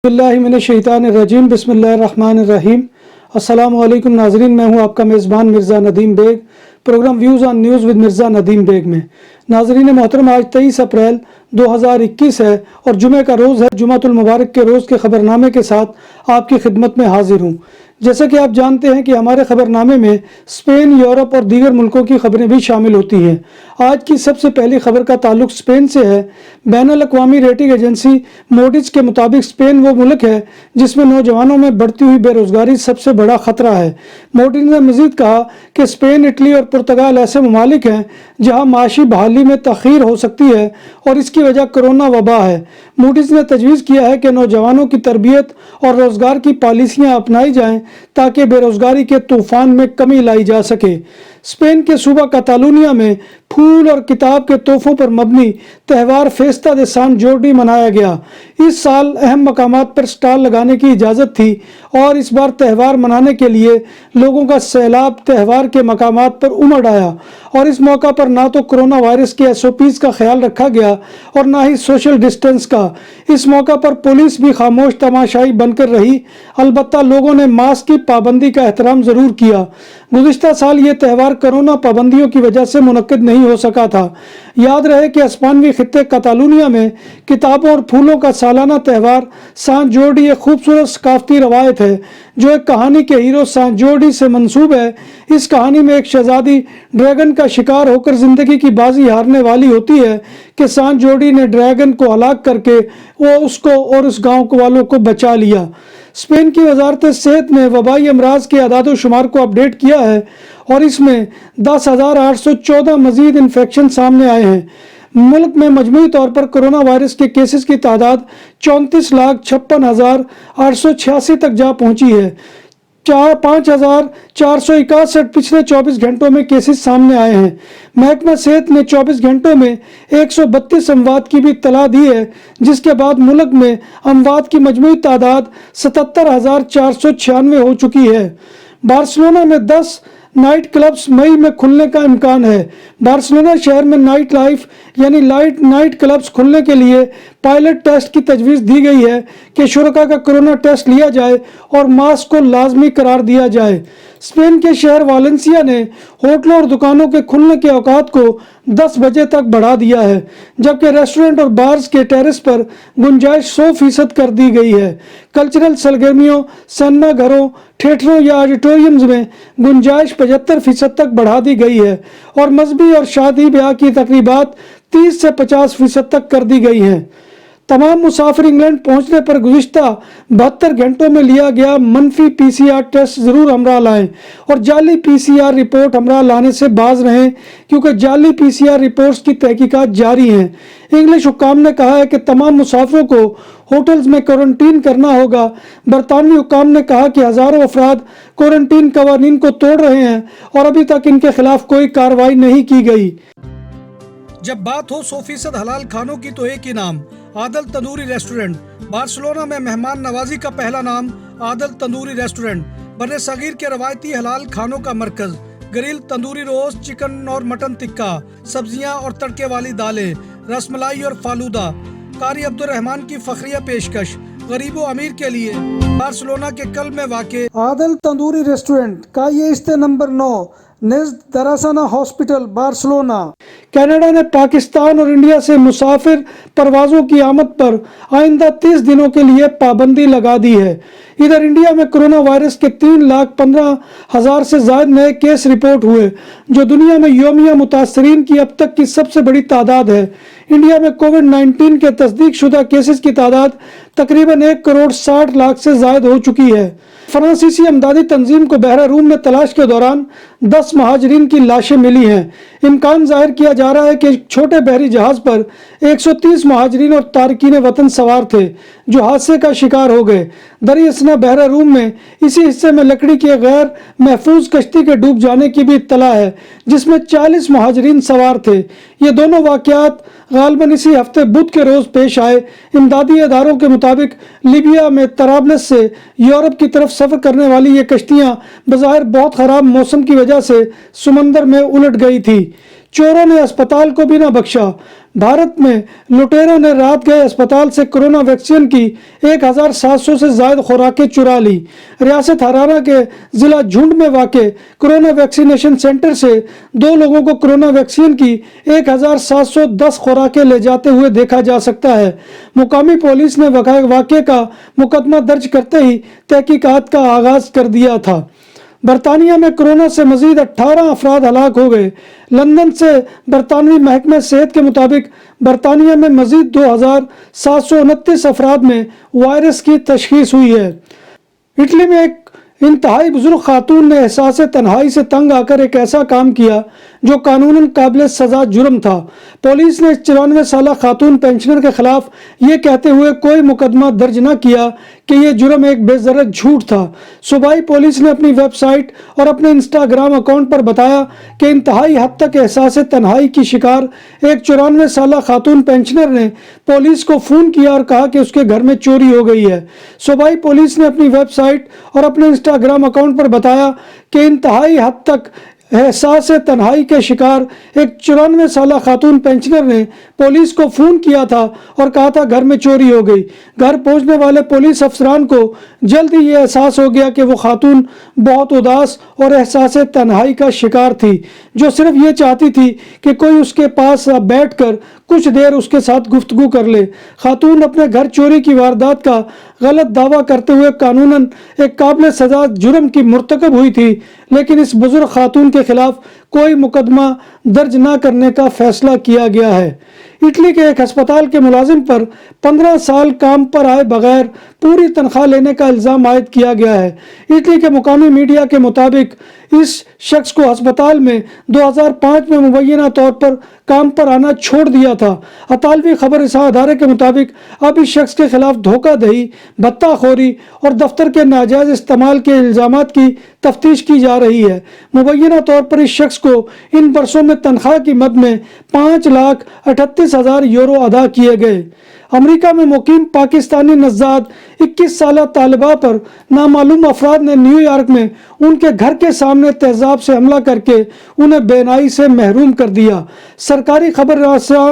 बिस्मिल्लाहि मिनश शैतानिर रजीम बिस्मिल्लाहिर रहमानिर रहीम। अस्सलाम वालेकुम नाजरीन, मैं हूं आपका मेज़बान Mirza Nadeem Baig. Program views on news with Mirza Nadeem Baig में नाजरीन मोहतरम, आज 23 अप्रैल 2021 है और जुमे का रोज़ है। जुमातुल मुबारक के रोज़ के ख़बरनामे के साथ आपकी खिदमत में हाजिर हूँ। जैसा कि आप जानते हैं कि हमारे ख़बरनामे में स्पेन, यूरोप और दीगर मुल्कों की ख़बरें भी शामिल होती हैं। आज की सबसे पहली ख़बर का ताल्लुक स्पेन से है। बैनुल अक़वामी रेटिंग एजेंसी मोडिज के मुताबिक स्पेन वो मुल्क है जिसमें नौजवानों में बढ़ती हुई बेरोज़गारी सबसे बड़ा ख़तरा है। मोडिज ने मज़ीद कहा कि स्पेन, इटली और पुर्तगाल ऐसे ममालिक हैं जहाँ माशी बहाली में तख़ीर हो सकती है और इसकी वजह कोरोना वबा है। मूडीज़ ने तजवीज़ किया है कि नौजवानों की तरबियत और रोज़गार की पॉलिसियाँ अपनाई जाएँ ताकि बेरोज़गारी के तूफ़ान में कमी लाई जा सके। स्पेन के सूबा कातालूनिया में फूल और किताब के तोहफ़ों पर मबनी त्यौहार फेस्टा दे सान जोर्डी मनाया गया। इस साल अहम मकामात पर स्टॉल लगाने की इजाज़त थी और इस बार त्यौहार मनाने के लिए लोगों का सैलाब त्यौहार के मकामात पर उमड़ आया और इस मौका पर ना तो कोरोना वायरस के SOPs का ख्याल रखा गया और ना ही सोशल डिस्टेंस का। इस मौका पर पुलिस भी खामोश तमाशाई बनकर रही, अलबत्ता लोगों ने मास्क की पाबंदी का एहतराम ज़रूर किया। गुज़िश्ता साल ये त्यौहार कोरोना पाबंदियों की वजह से मुनक्किद नहीं हो सका था। याद रहे कि स्पेनी खित्ते कातालूनिया में किताबों और फूलों का सालाना त्यौहार सान जोर्डी एक खूबसूरत सकाफती रवायत है जो एक कहानी के हीरो सान जोर्डी से मंसूब है। इस कहानी में एक शहजादी ड्रैगन का शिकार होकर ज़िंदगी की बाजी हारने वाली होती है कि सान जोर्डी ने ड्रैगन को हलाक करके वो उसको और उस गाँव वालों को बचा लिया। स्पेन की वजारत सेहत ने वबाई अमराज के अदाद शुमार को अपडेट किया है और इसमें 10,814 मजीद इन्फेक्शन सामने आए हैं। मुल्क में मजमूई तौर पर कोरोना वायरस के केसेस की तादाद 34,56,886 तक जा पहुंची है। 5,461 पिछले 24 घंटों में केसेस सामने आए हैं। महकमा सेहत ने 24 घंटों में 132 अमवात की भी इत्तला दी है, जिसके बाद मुल्क में अमवात की मजमूई तादाद 77,496 हो चुकी है। बार्सिलोना में 10 नाइट क्लब्स मई में खुलने का इम्कान है। बार्सिलोना शहर में नाइट लाइफ यानी नाइट क्लब्स खुलने के लिए पायलट टेस्ट की तजवीज़ दी गई है कि शुरका का कोरोना टेस्ट लिया जाए और मास्क को लाजमी करार दिया जाए। स्पेन के शहर वालेंसिया ने होटलों और दुकानों के खुलने के औकात को 10 बजे तक बढ़ा दिया है, जबकि रेस्टोरेंट और बार्स के टेरेस पर गुंजाइश 100% कर दी गई है। कल्चरल सरगर्मियों, सिनेमा घरों, थिएटरों या ऑडिटोरियम्स में गुंजाइश 75% तक बढ़ा दी गई है और मजहबी और शादी ब्याह की तकरीबात 30 से 50% तक कर दी गई हैं। तमाम मुसाफिर इंग्लैंड पहुंचने पर गुज़िश्ता 72 घंटों में लिया गया मनफी PCR टेस्ट ज़रूर हमरा लाएं और जाली PCR रिपोर्ट हमरा लाने से बाज रहें, क्योंकि जाली PCR रिपोर्ट्स की तहकीकात जारी हैं। इंग्लिश हुक्काम ने कहा है कि तमाम मुसाफिरों को होटल्स में क्वारंटीन करना होगा। बरतानवी हुक्काम ने कहा कि हज़ारों अफराद क्वारंटीन कवानीन को तोड़ रहे हैं और अभी तक इनके खिलाफ कोई कार्रवाई नहीं की गई। जब बात हो 100% हलाल खानों की तो एक ही नाम, आदल तंदूरी रेस्टोरेंट। बार्सिलोना में मेहमान नवाजी का पहला नाम आदल तंदूरी रेस्टोरेंट। बर्रे सगीर के रवायती हलाल खानों का मरकज, ग्रिल, तंदूरी रोस्ट, चिकन और मटन टिक्का, सब्जियां और तड़के वाली दालें, रसमलाई और फालूदा। कारी अब्दुल रहमान की फखरिया पेशकश गरीबों अमीर के लिए। बार्सिलोना के कल में वाक़े आदल तंदूरी रेस्टोरेंट का ये इस्ते नंबर 9 नेज़्द दरासाना हॉस्पिटल, बार्सिलोना। कनाडा ने पाकिस्तान और इंडिया से मुसाफिर परवाज़ों की आमद पर आइंदा 30 दिनों के लिए पाबंदी लगा दी है। इधर इंडिया में कोरोना वायरस के 3,15,000 से ज़ायद नए केस रिपोर्ट हुए, जो दुनिया में यौमिया मुतासरीन की अब तक की सबसे बड़ी तादाद है। इंडिया में कोविड-19 के तस्दीक शुदा केसेस की तादाद तकरीबन 1,60,00,000 से ज़ायद हो चुकी है। फ्रांसीसी अमदादी तंजीम को बहरा रूम में तलाश के दौरान 10 महाजरीन की लाशें मिली हैं। इम्कान जाहिर किया जा रहा है कि छोटे बहरी जहाज़ पर 130 महाजरीन और तारकीन वतन सवार थे जो हादसे का शिकार हो गए। दरियासना बहरा रूम में इसी हिस्से में लकड़ी के गैर महफूज कश्ती के डूब जाने की भी इत्तला है, जिसमें 40 महाजरीन सवार थे। ये दोनों वाक़यात गालबन इसी हफ्ते बुध के रोज़ पेश आए। इमदादी अदारों के मुताबिक लीबिया में तराबलस से यूरोप की तरफ सफ़र करने वाली ये कश्तियाँ बज़ाहिर बहुत ख़राब मौसम की वजह से समंदर में उलट गई थी। चोरों ने अस्पताल को भी न बख्शा। भारत में लुटेरों ने रात गए अस्पताल से कोरोना वैक्सीन की 1700 से ज्यादा खुराकें चुरा ली। रियासत हरियाणा के जिला झुंड में वाक़े कोरोना वैक्सीनेशन सेंटर से 2 लोगों को कोरोना वैक्सीन की 1710 खुराकें ले जाते हुए देखा जा सकता है। मुकामी पुलिस ने वाक़े का मुकदमा दर्ज करते ही तहकीकात का आगाज कर दिया था। बरतानिया में कोरोना से मजीद 18 अफराद हलाक हो गए। लंदन से बरतानवी महकमे सेहत के मुताबिक बरतानिया में मजीद 2729 अफराद में वायरस की तशखीस हुई है। इटली में एक इंतहाई बुजुर्ग खातून ने एहसास तन्हाई से तंग आकर एक ऐसा काम किया जो कानूनन काबिल सजा जुर्म था। पुलिस ने 94 साल खातून पेंशनर के खिलाफ ये कहते हुए कोई मुकदमा दर्ज न किया कि ये जुर्म एक बेजरत झूठ था। सूबाई पुलिस ने अपनी वेबसाइट और अपने इंस्टाग्राम अकाउंट पर बताया कि इंतहाई हद तक एहसास तन्हाई की शिकार एक 94 साल खातून पेंशनर ने पुलिस को फ़ोन किया और कहा कि उसके घर में चोरी हो गई है। सूबाई पुलिस ने अपनी वेबसाइट और अपने इंस्टाग्राम अकाउंट पर बताया कि इंतहाई हद तक एहसास तन्हाई के शिकार एक 94 साल खातून पेंशनर ने पुलिस को फ़ोन किया था और कहा था घर में चोरी हो गई। घर पहुंचने वाले पुलिस अफसरान को जल्द ही ये एहसास हो गया कि वो खातून बहुत उदास और एहसास तन्हाई का शिकार थी, जो सिर्फ ये चाहती थी कि कोई उसके पास बैठकर कुछ देर उसके साथ गुफ्तगू कर ले। खातून अपने घर चोरी की वारदात का गलत दावा करते हुए कानूनन एक काबिल सजा जुर्म की मुर्तकब हुई थी, लेकिन इस बुजुर्ग खातून के खिलाफ कोई मुकदमा दर्ज न करने का फैसला किया गया है। इटली के एक अस्पताल के मुलाजिम पर 15 साल काम पर आए बगैर पूरी तनख्वाह लेने का इल्ज़ाम आयद किया गया है। इटली के मुकामी मीडिया के मुताबिक इस शख्स को अस्पताल में 2005 में मुबैना तौर पर काम पर आना छोड़ दिया था। अतालवी खबर इदारे के मुताबिक अब इस शख्स के खिलाफ धोखाधड़ी, भत्ताखोरी और दफ्तर के नाजायज इस्तेमाल के इल्ज़ामात की तफ्तीश की जा रही है। मुबैना तौर पर इस शख्स को इन बरसों में तनख्वाह की मद में 5,38,000 यूरो अदा किए गए। अमेरिका में मुकीम पाकिस्तानी नज़ाद 21 साल तालिबा पर नामालूम अफराद ने न्यूयॉर्क में उनके घर के सामने तेजाब से हमला करके उन्हें बेनाई से महरूम कर दिया। सरकारी खबर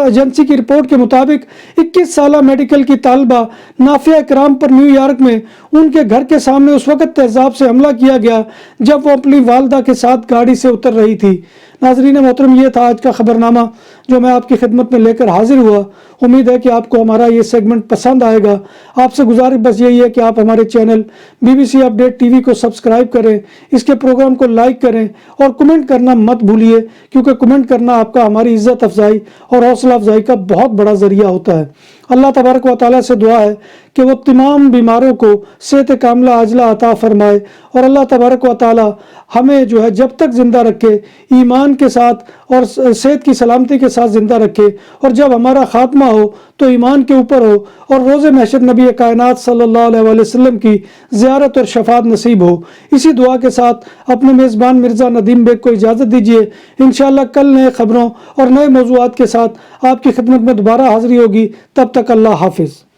एजेंसी की रिपोर्ट के मुताबिक 21 साल मेडिकल की तालिबा नाफिया इकराम पर न्यूयॉर्क में उनके घर के सामने उस वक्त तेजाब से हमला किया गया जब वो अपनी वालदा के साथ गाड़ी से उतर रही थी। नाजरीन मोहतरम, ये था आज का खबरनामा जो मैं आपकी खिदमत में लेकर हाजिर हुआ। उम्मीद है कि आपको हमारा ये सेगमेंट पसंद आएगा। आपसे गुजारिश बस यही है कि आप हमारे चैनल BBC अपडेट TV को सब्सक्राइब करें, इसके प्रोग्राम को लाइक करें और कमेंट करना मत भूलिए, क्योंकि कमेंट करना आपका हमारी इज़्ज़त अफजाई और हौसला अफजाई का बहुत बड़ा ज़रिया होता है। अल्लाह तबारक व तआला से दुआ है कि वो तमाम बीमारों को सेहत कामिला आजला अता फरमाए और अल्लाह तबारक व तआला हमें जो है जब तक ज़िंदा रखे ईमान के साथ और सेहत की सलामती के साथ ज़िंदा रखे, और जब हमारा ख़ात्मा हो तो ईमान के ऊपर हो और रोज़े महशर नबी कायनात सल्लल्लाहु अलैहि वसल्लम की ज़ियारत और शफात नसीब हो। इसी दुआ के साथ अपने मेज़बान मिर्ज़ा नदीम बेग को इजाज़त दीजिए। इंशाअल्लाह कल नए खबरों और नए मौज़ूआत के साथ आपकी खिदमत में दोबारा हाज़िरी होगी। तब तक अल्लाह हाफिज़।